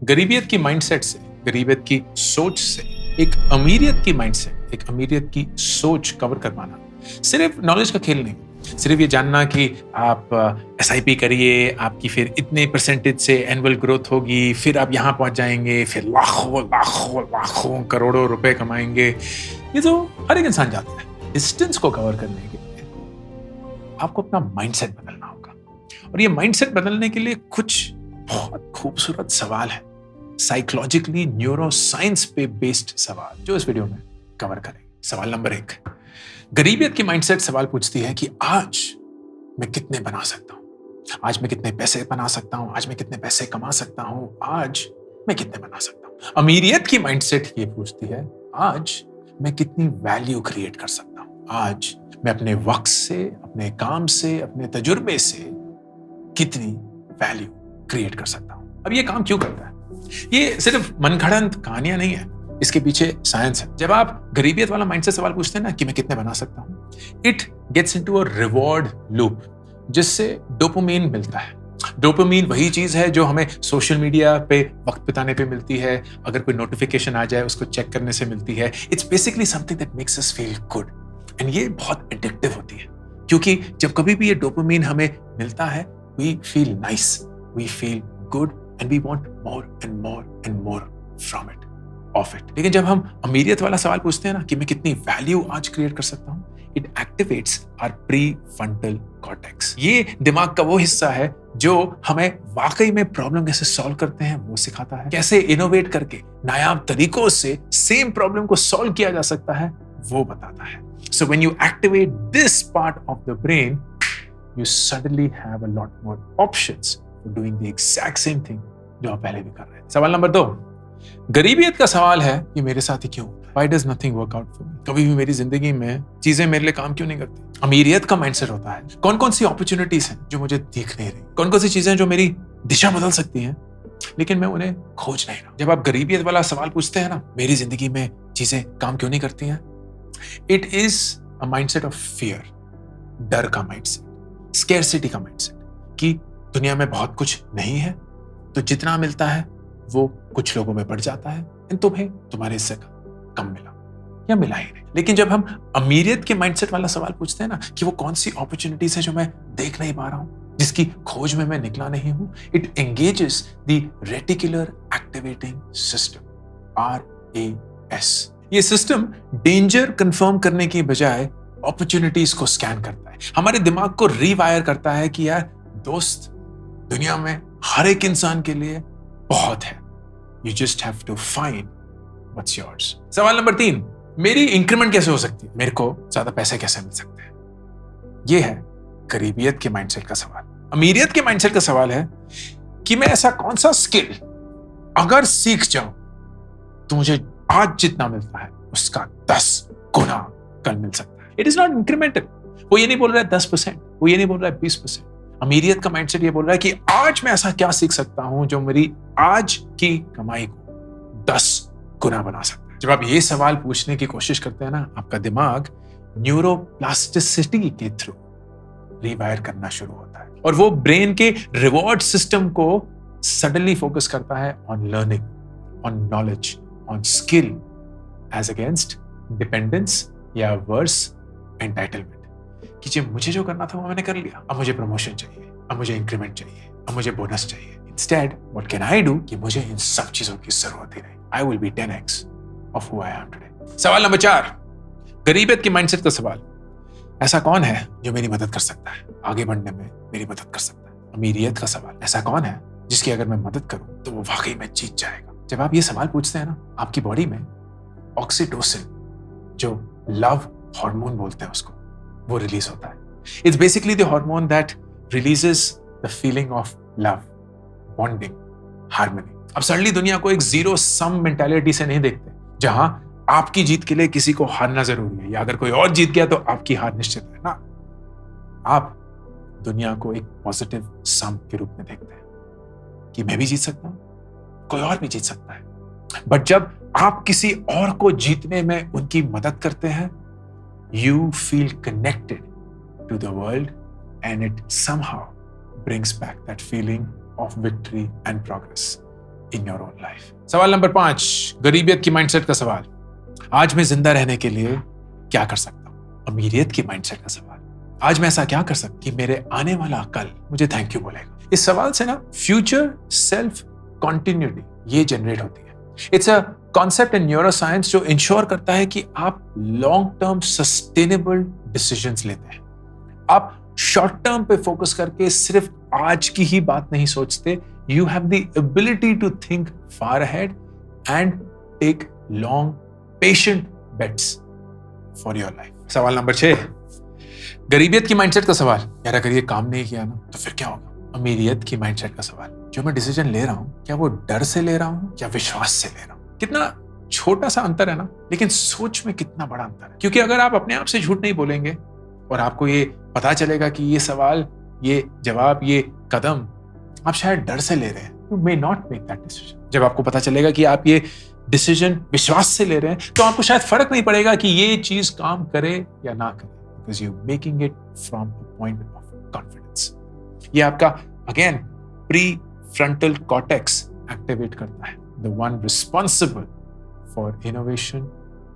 गरीबियत की माइंडसेट से, गरीबियत की सोच से एक अमीरियत की माइंडसेट, एक अमीरियत की सोच कवर कर पाना सिर्फ नॉलेज का खेल नहीं, सिर्फ ये जानना कि आप एसआईपी करिए, आपकी फिर इतने परसेंटेज से एनुअल ग्रोथ होगी, फिर आप यहाँ पहुंच जाएंगे, फिर लाखों लाखों लाखों करोड़ों रुपए कमाएंगे। ये तो हर एक इंसान जानता है। डिस्टेंस को कवर करने के लिए आपको अपना माइंडसेट बदलना होगा, और ये माइंडसेट बदलने के लिए कुछ बहुत खूबसूरत सवाल है, साइकोलॉजिकली न्यूरो साइंस पे बेस्ड सवाल, जो इस वीडियो में कवर करेंगे। सवाल नंबर 1, गरीबियत की माइंडसेट सवाल पूछती है कि आज मैं कितने बना सकता हूं, आज मैं कितने पैसे बना सकता हूं, आज मैं कितने पैसे कमा सकता हूं, आज मैं कितने बना सकता हूं। अमीरियत की माइंडसेट ये पूछती है, आज मैं कितनी वैल्यू क्रिएट कर सकता हूं, आज मैं अपने वक्त से, अपने काम से, अपने तजुर्बे से कितनी वैल्यू क्रिएट कर सकता हूं। अब ये काम क्यों करता है? ये सिर्फ मनगढ़ंत कहानियां नहीं है, इसके पीछे साइंस है। जब आप गरीबियत वाला माइंडसेट सवाल पूछते हैं ना कि मैं कितने बना सकता हूं, it gets into a reward loop, जिससे डोपामाइन मिलता है। डोपामाइन वही चीज है जो हमें सोशल मीडिया पे वक्त बिताने पे मिलती है, अगर कोई नोटिफिकेशन आ जाए उसको चेक करने से मिलती है। It's basically something that makes us feel good, and ये बहुत एडिक्टिव होती है, क्योंकि जब कभी भी ये डोपामाइन हमें मिलता है, we feel nice, we feel good, and we want more and more and more from it, of it. लेकिन जब हम अमीरियत वाला सवाल पूछते हैं ना कि मैं कितनी वैल्यू आज क्रिएट कर सकता हूं, it activates our prefrontal cortex. ये दिमाग का वो हिस्सा है जो हमें वाकई में प्रॉब्लम कैसे सॉल्व करते हैं वो सिखाता है, कैसे इनोवेट करके नायाब तरीकों से सेम प्रॉब्लम को सॉल्व किया जा सकता है वो बताता है। So when you activate this part of the brain, you suddenly have a lot more options doing the exact same thing जो आप पहले भी कर रहे थे। सवाल नंबर 2, गरीबियत का सवाल है कि मेरे साथ ही क्यों होता है? Why does nothing work out for me? कभी भी मेरी जिंदगी में चीजें मेरे लिए काम क्यों नहीं करती? अमीरियत का माइंडसेट होता है, कौन कौन सी अपॉर्चुनिटीज हैं जो मुझे दिख नहीं रही, कौन कौन सी चीजें जो मेरी दिशा बदल सकती हैं, लेकिन मैं उन्हें खोज नहीं रहा। जब आप गरीबियत वाला सवाल पूछते हैं ना, मेरी जिंदगी में चीजें काम क्यों नहीं करती हैं, it is a mindset of fear, डर का माइंडसेट, स्कैरसिटी का माइंडसेट, कि दुनिया में बहुत कुछ नहीं है, तो जितना मिलता है वो कुछ लोगों में बढ़ जाता है, तुम्हें तुम्हारे हिस्से का कम मिला या मिला ही नहीं। लेकिन जब हम अमीरियत के माइंडसेट वाला सवाल पूछते हैं ना कि वो कौन सी अपॉर्चुनिटीज है जो मैं देख नहीं पा रहा हूं, जिसकी खोज में मैं निकला नहीं हूं, it engages the reticular activating system, RAS। ये सिस्टम डेंजर कंफर्म करने की बजाय अपॉर्चुनिटीज को स्कैन करता है, हमारे दिमाग को रीवायर करता है कि यार दोस्त, दुनिया में हर एक इंसान के लिए बहुत है, you just have to find what's yours. सवाल नंबर 3, मेरी इंक्रीमेंट कैसे हो सकती है, मेरे को ज्यादा पैसे कैसे मिल सकते हैं? यह है गरीबियत के माइंडसेट का सवाल। अमीरियत के माइंडसेट का सवाल है कि मैं ऐसा कौन सा स्किल अगर सीख जाऊं तो मुझे आज जितना मिलता है उसका 10 गुना कल मिल सकता है। It is not incremental. वो ये नहीं बोल रहा है 10%, वो ये नहीं बोल रहा है 20%। अमीरियत का माइंडसेट ये बोल रहा है कि आज मैं ऐसा क्या सीख सकता हूं जो मेरी आज की कमाई को 10 गुना बना सकता है। जब आप ये सवाल पूछने की कोशिश करते हैं ना, आपका दिमाग न्यूरोप्लास्टिसिटी के थ्रू रिवायर करना शुरू होता है, और वो ब्रेन के रिवॉर्ड सिस्टम को सडनली फोकस करता है on learning, on knowledge, on skill, as against dependence या वर्स एंटाइटलमेंट, कि जो मुझे जो करना था वो मैंने कर लिया, अब मुझे प्रमोशन चाहिए, अब मुझे इंक्रीमेंट चाहिए, अब मुझे बोनस चाहिए। Instead what can I do कि मुझे इन सब चीजों की जरूरत ही नहीं, I will be 10x of who I am today. सवाल नंबर 4, गरीबियत के माइंडसेट का सवाल, ऐसा कौन है जो मेरी मदद कर सकता है, आगे बढ़ने में मेरी मदद कर सकता है? अमीरियत का सवाल, ऐसा कौन है जिसकी अगर मैं मदद करूं तो वो वाकई में जीत जाएगा? जब आप ये सवाल पूछते हैं ना, आपकी बॉडी में ऑक्सीटोसिन, जो लव हार्मोन बोलते हैं उसको, वो रिलीज होता है। It's basically the hormone that releases the feeling of love, bonding, harmony. अब सडनली दुनिया को एक जीरो सम मेंटालिटी से नहीं देखते, जहां आपकी जीत के लिए किसी को हारना जरूरी है, या अगर कोई और जीत गया तो आपकी हार निश्चित है ना। आप दुनिया को एक पॉजिटिव सम के रूप में देखते हैं कि मैं भी जीत सकता हूं, कोई और भी जीत सकता है। बट जब आप किसी और को जीतने में उनकी मदद करते हैं, you feel connected to the world, and it somehow brings back that feeling of victory and progress. in your own life. सवाल नंबर 5, गरीबियत की माइंडसेट का सवाल। आज मैं जिंदा रहने के लिए क्या कर सकता हूँ? अमीरियत की माइंडसेट का सवाल। आज मैं ऐसा क्या कर सकता कि मेरे आने वाला कल मुझे थैंक यू बोलेगा? इस सवाल से ना फ्यूचर सेल्फ कॉन्टिन्यूटी ये जनरेट होती है। It's a concept in neuroscience जो इंश्योर करता है कि आप लॉन्ग टर्म सस्टेनेबल डिसीजंस लेते हैं। आप शॉर्ट टर्म पे फोकस करके सिर्फ आज की ही बात नहीं सोचते। You have the ability to think far ahead and take long patient bets for your life. सवाल नंबर 6, गरीबियत की माइंडसेट का सवाल। यार अगर ये काम नहीं किया ना तो फिर क्या होगा? अमीरियत की माइंडसेट का सवाल। जो मैं डिसीजन ले रहा हूं क्या वो डर से ले रहा हूं या विश्वास से ले रहा हूं? कितना छोटा सा अंतर है ना, लेकिन सोच में कितना बड़ा अंतर है। क्योंकि अगर आप अपने आप से झूठ नहीं बोलेंगे और आपको ये पता चलेगा कि ये सवाल, ये जवाब, ये कदम आप शायद डर से ले रहे हैं, you may not make that decision. जब आपको पता चलेगा कि आप ये डिसीजन विश्वास से ले रहे हैं तो आपको शायद फर्क नहीं पड़ेगा कि ये चीज काम करे या ना करे, because you making it from a point of confidence. ये आपका again pre frontal cortex activate करता है, the one responsible for innovation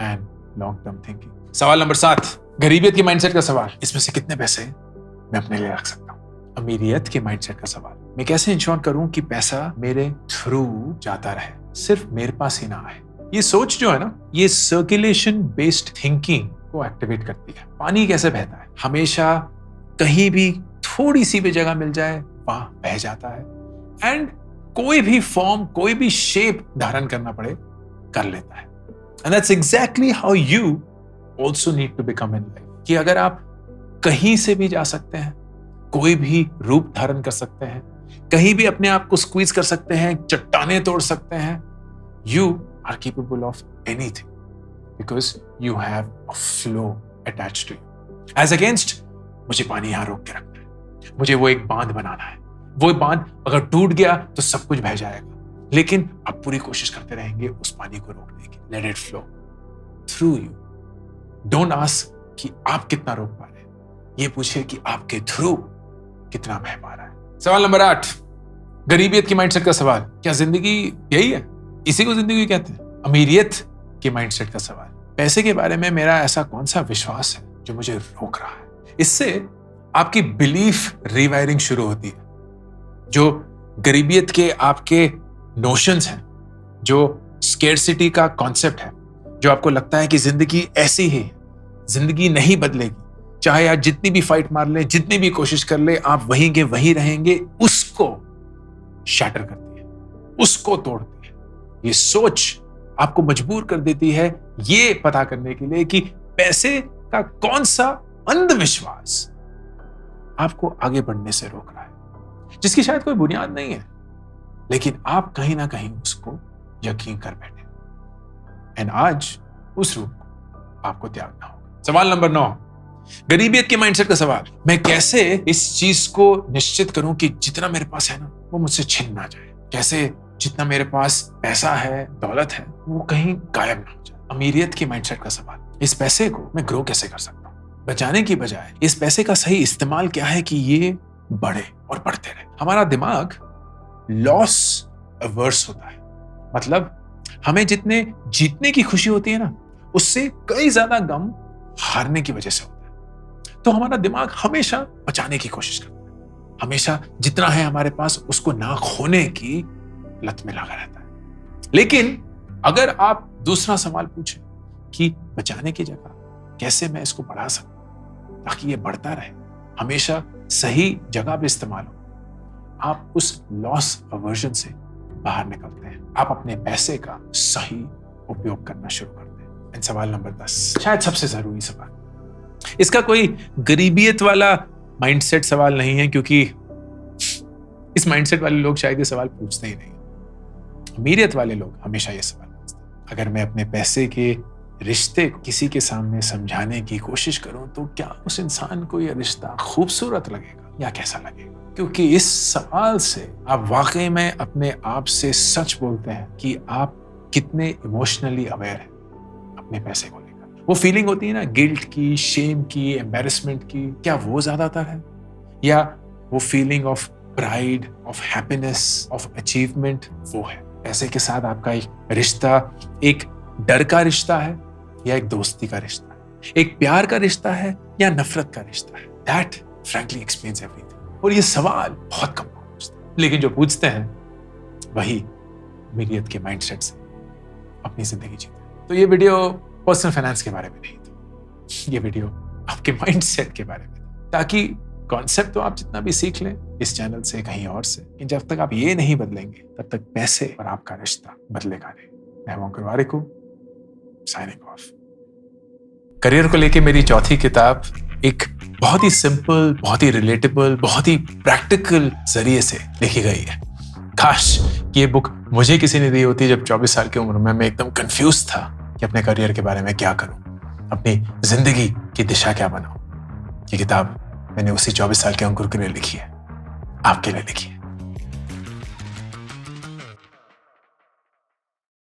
and long term thinking. सवाल नंबर 7, गरीबियत की माइंडसेट का सवाल। इसमें से कितने पैसे मैं अपने लिए रख सकता हूँ? अमीरियत की माइंडसेट का सवाल। मैं कैसे इंश्योर करूं कि पैसा मेरे थ्रू जाता रहे, सिर्फ मेरे पास ही ना आए? ये सोच जो है ना, ये सर्कुलेशन बेस्ड थिंकिंग को एक्टिवेट करती है। पानी कैसे बहता है? हमेशा कहीं भी थोड़ी सी भी जगह मिल जाए वहां बह जाता है, एंड कोई भी फॉर्म, कोई भी शेप धारण करना पड़े कर लेता है। And that's exactly how you also need to become in life. कि अगर आप कहीं से भी जा सकते हैं, कोई भी रूप धारण कर सकते हैं, कहीं भी अपने आप को स्क्वीज कर सकते हैं, चट्टाने तोड़ सकते हैं, you are capable of anything because you have a flow attached to you. As against मुझे पानी यहां रोक के रखना है, मुझे वो एक बांध बनाना है, वो बांध अगर टूट गया तो सब कुछ बह जाएगा, लेकिन आप पूरी कोशिश करते रहेंगे उस पानी को रोकने की। Let it flow through you. Don't ask कि आप कितना रोक पा रहे हैं, ये पूछिए कि आपके थ्रू कितना बह पा रहा है। सवाल नंबर 8, गरीबियत की माइंडसेट का सवाल। क्या जिंदगी यही है? इसी को जिंदगी कहते हैं? अमीरियत की माइंडसेट का सवाल। पैसे के बारे में मेरा ऐसा कौन सा विश्वास है जो मुझे रोक रहा है? इससे आपकी बिलीफ रिवायरिंग शुरू होती है। जो गरीबियत के आपके नोशंस हैं, जो स्केर्सिटी का कॉन्सेप्ट है, जो आपको लगता है कि जिंदगी ऐसी ही, जिंदगी नहीं बदलेगी, चाहे आप जितनी भी फाइट मार ले, जितनी भी कोशिश कर ले, आप वहीं के वहीं रहेंगे, उसको शैटर करती है, उसको तोड़ती है। ये सोच आपको मजबूर कर देती है ये पता करने के लिए कि पैसे का कौन सा अंधविश्वास आपको आगे बढ़ने से रोक रहा है, जिसकी शायद कोई बुनियाद नहीं है, लेकिन आप कहीं ना कहीं उसको यकीन कर बैठे। एंड आज उस रूप को आपको त्यागना होगा। सवाल नंबर 9, गरीबियत के माइंडसेट का सवाल। मैं कैसे इस चीज को निश्चित करूं कि जितना मेरे पास है ना वो मुझसे छिन ना जाए? कैसे जितना मेरे पास पैसा है, दौलत है, वो कहीं गायब ना हो जाए? अमीरियत की माइंडसेट का सवाल। इस पैसे को मैं ग्रो कैसे कर सकता हूं? बचाने की बजाय इस पैसे का सही इस्तेमाल क्या है कि ये बढ़े और बढ़ते रहे। हमारा दिमाग लॉस अवर्स होता है, मतलब हमें जितने जीतने की खुशी होती है ना, उससे कई ज्यादा गम हारने की वजह से होता है। तो हमारा दिमाग हमेशा बचाने की कोशिश करता है, हमेशा जितना है हमारे पास उसको ना खोने की लत में लगा रहता है। लेकिन अगर आप दूसरा सवाल पूछें कि बचाने की जगह कैसे मैं इसको बढ़ा सकता हूं ताकि ये बढ़ता रहे, हमेशा सही जगह पे इस्तेमाल हो, आप उस लॉस अवर्जन से बाहर निकलते हैं, आप अपने पैसे का सही उपयोग करना शुरू करते हैं। एंड सवाल नंबर 10, शायद सबसे जरूरी सवाल। इसका कोई गरीबियत वाला माइंडसेट सवाल नहीं है, क्योंकि इस माइंडसेट वाले लोग शायद ये सवाल पूछते ही नहीं। अमीरियत वाले लोग हमेशा ये सवाल पूछते हैं, अगर मैं अपने पैसे के रिश्ते को किसी के सामने समझाने की कोशिश करूं तो क्या उस इंसान को यह रिश्ता खूबसूरत लगेगा या कैसा लगेगा? क्योंकि इस सवाल से आप वाकई में अपने आप से सच बोलते हैं कि आप कितने इमोशनली अवेयर हैं अपने पैसे को लेकर। वो फीलिंग होती है ना गिल्ट की, शेम की, एम्बैरेसमेंट की, क्या वो ज्यादातर है, या वो feeling of pride, of happiness, of achievement वो है? पैसे के साथ आपका एक रिश्ता एक डर का रिश्ता है या एक दोस्ती का रिश्ता है, एक प्यार का रिश्ता है या नफरत का रिश्ता है? That frankly explains everything. और ये सवाल बहुत कम लोग पूछते हैं, लेकिन जो पूछते हैं वही अमीरियत के माइंडसेट से अपनी जिंदगी जीते हैं। तो ये वीडियो पर्सनल फाइनेंस के बारे में नहीं थी, ये वीडियो आपके माइंडसेट के बारे में था, ताकि कॉन्सेप्ट तो आप जितना भी सीख लें इस चैनल से कहीं और से, कि जब तक आप ये नहीं बदलेंगे तब तक पैसे और आपका रिश्ता बदलेगा नहीं। मैं वंकर वारिकू, साइनिंग ऑफ। करियर को लेके मेरी चौथी किताब एक बहुत ही सिंपल, बहुत ही रिलेटेबल, बहुत ही प्रैक्टिकल जरिए से लिखी गई है। काश कि ये बुक मुझे किसी ने दी होती जब 24 साल की उम्र में मैं एकदम कंफ्यूज था कि अपने करियर के बारे में क्या करूं, अपनी जिंदगी की दिशा क्या बनाऊं। ये किताब मैंने उसी 24 साल के अंकुर के लिए लिखी है, आपके लिए लिखी है।